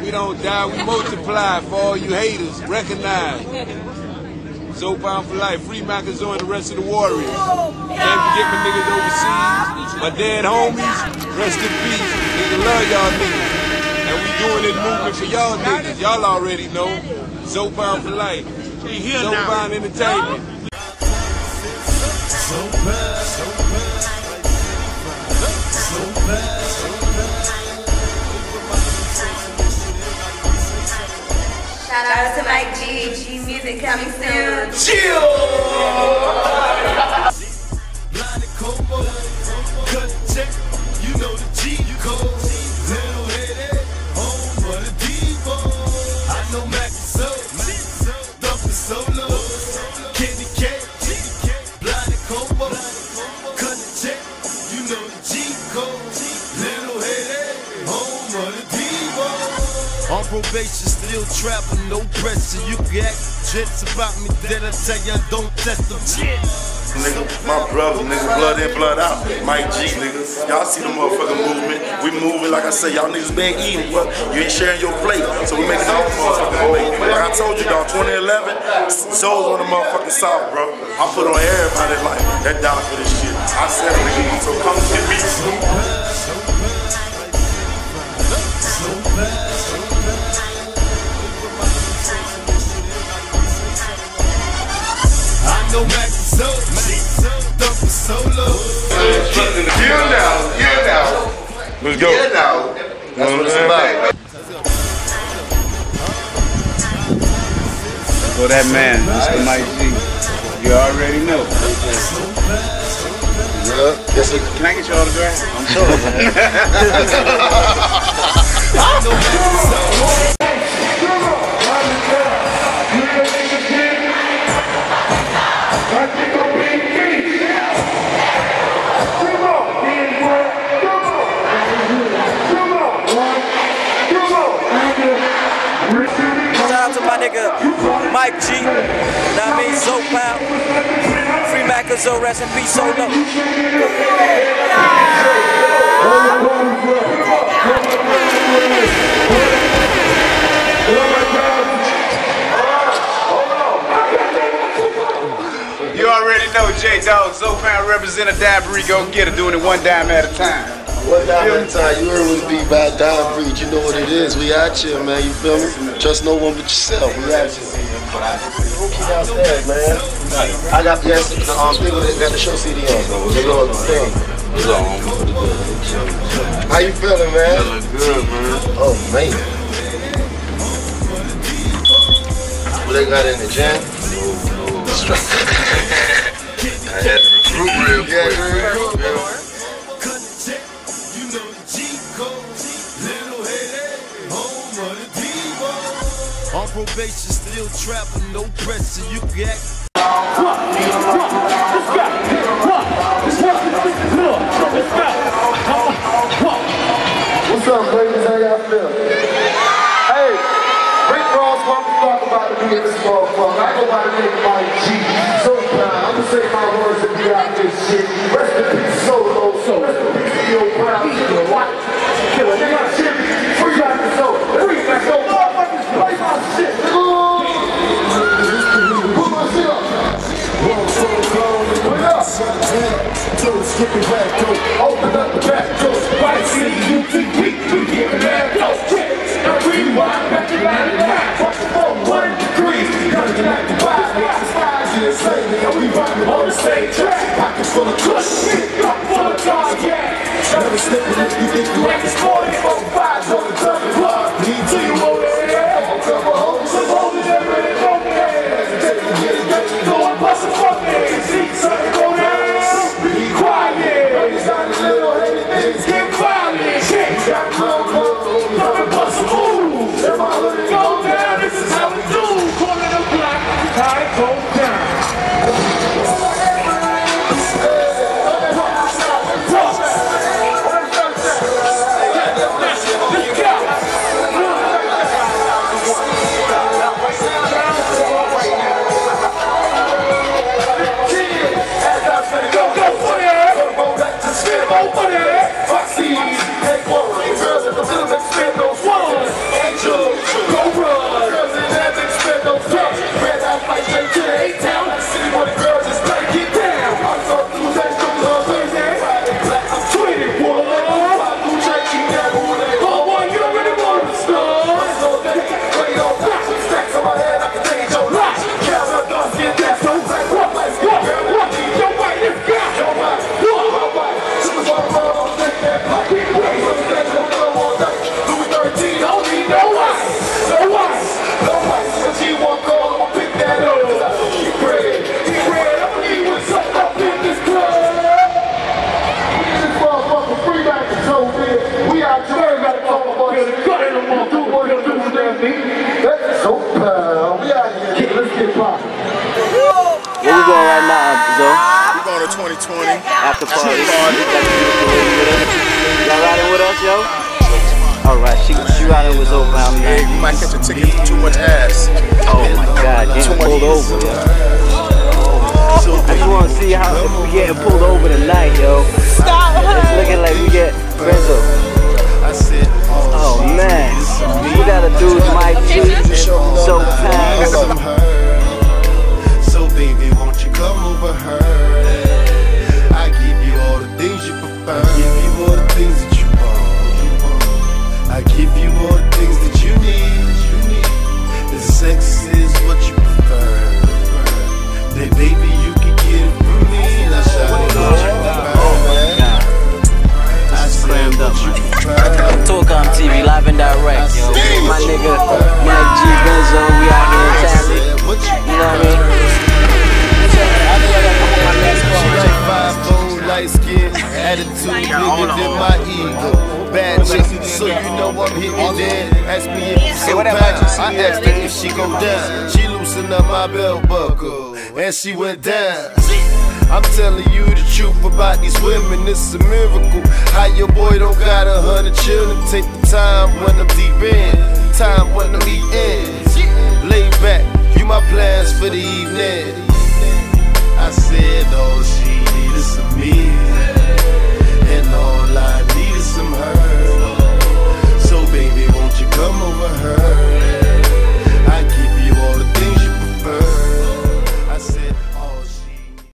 We don't die, we multiply. For all you haters, recognize. So pound for life, free Macazoo and the rest of the warriors. Can't forget my niggas overseas, my dead homies, rest in peace. Nigga love y'all niggas. And we doing this movement for y'all niggas. Y'all already know. So pound for life. So pound entertainment. Shout out to Mike G Music coming soon. Chill! You know the G code. Little headed, home of the Devo. I know Mac so, Dumpin' Solo, Kenny K, Blinded Combo, cut the check. You know the G code. Little headed, home of the Devo. On probation, still trapping, no pressure. You can act jets about me, then I tell you don't test them jets. Nigga, my brother, nigga, blood in, blood out. Mike G, nigga. Y'all see the motherfucking movement. We moving, like I said, y'all niggas been eating, but you ain't sharing your plate. So we making our motherfucking plate. Like I told you, dog, 2011, Zoe's on the motherfucking South, bro. I put on everybody's life. That down for this shit. I said, nigga, so come get me. I know Mac so, Dumpin' Solo. Yeah now. Let's go. Yeah now. That's what it's about. For that man, Mr. Mike G. You already know. Yeah. Yes, sir. Can I get your autograph? I'm sure. I know Mac so. Shout out to my nigga Mike G. That means so pound. Free Macazoo, rest in peace, Solo. You already know, J-Dog, Zopan represent a Dabri, go get it, doing it one dime at a time. One dime at a time. You heard what it be about dime breed. You know what it is. We out here, man. You feel me? Trust no one but yourself. We out here. Rookie downstairs, man. I got people that got the show CD on, though. They know what I'm saying. How you feeling, man? Feeling good, man. Oh, man. What they got in the gym? I had to recruit real quick. On probation, still trapping, no pressure. You can act. What's up, ladies? How y'all feel? Hey, Rick Ross, what we talk about to be in this motherfucker. I go by the name Mike G. So I'm gonna say my words and be out this shit. Rest in peace, Solo. Rest in peace, Yo Brown. What? Killer nigga shit. Free back the soul. Free back the soul. Motherfuckers play my shit. Put my shit up. Put it up. Skipping back door. Open up the back door. Right, see you, we after party. Got a beautiful lady with us. Y'all riding with us, yo? Alright, she riding with Zoe Pound. Yeah, you might catch a ticket for too much ass. Oh my God, getting pulled over, yo. I just want to see how we getting pulled over tonight, yo. Stop! It's looking like we get Renzo. Oh man, we got a dude, Mike G, Zoe Pound. So baby, won't you come over her? I give you all the things you prefer. I give you all the things that you want. I give you all the things that you need. The sex is what you prefer. Then baby, you can get it from me. Now shout it out. Oh my God. I said what you prefer. Tuokam TV, live and direct, yo. My nigga, Mike G, Benzo, we out here in Tally. You know what I mean? She like 5'4", light skin, attitude bigger than my ego. Bad chick, so you know I'm hitting dead. Ask me if you so bad. I asked her if she go down. She loosened up my belt buckle, and she went down. I'm telling you the truth about these women, it's a miracle. How your boy don't got 100 children. Take the time when I'm deep in, time when I'm eating. Lay back, you my plans for the evening. I said all she need is some me.